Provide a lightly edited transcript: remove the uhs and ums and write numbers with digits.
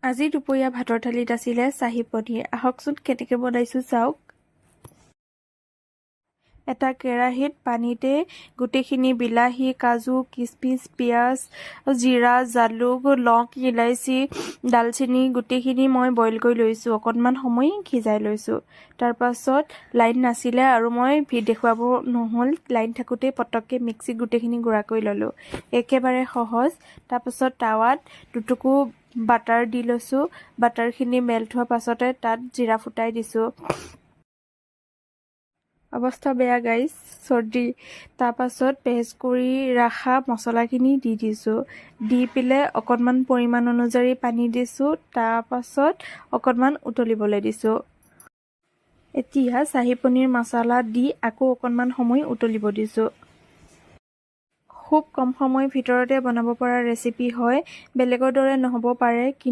আজি দুপৰীয়া ভাতৰ থালিত আছিলে চাহী পনীৰ। আহকচোন কেনেকৈ বনাইছোঁ চাওক। এটা কেৰাহীত পানীতে গোটেইখিনি বিলাহী, কাজু, কিচমিচ, পিঁয়াজ, জিৰা, জালুক, লং, ইলাইচি, দালচেনি গোটেইখিনি মই বইল কৰি লৈছোঁ। অকণমান সময় সিজাই লৈছোঁ। তাৰপাছত লাইন নাছিলে আৰু মই দেখুৱাব নহ'ল। লাইন থাকোঁতেই পটককৈ মিক্সিত গোটেইখিনি গুড়া কৰি ল'লোঁ। একেবাৰে সহজ। তাৰপাছত টাৱাত দুটুকু বাটাৰ দি লৈছোঁ। বাটাৰখিনি মেল্ট হোৱাৰ পাছতে তাত জিৰা ফুটাই দিছোঁ। অৱস্থা বেয়া গাইজ, চৰ্দি। তাৰপাছত পেষ্ট কৰি ৰখা মছলাখিনি দি দিছোঁ। দি পেলাই অকণমান পৰিমাণ অনুযায়ী পানী দিছোঁ। তাৰপাছত অকণমান উতলিবলৈ দিছোঁ। এতিয়া চাহী পনীৰ মছলা দি আকৌ অকণমান সময় উতলিব দিছোঁ। খুব কম সময়ৰ ভিতৰতে বনাব পৰা ৰেচিপি হয়। বেলেগৰ দৰে নহ'ব পাৰে, কিন্তু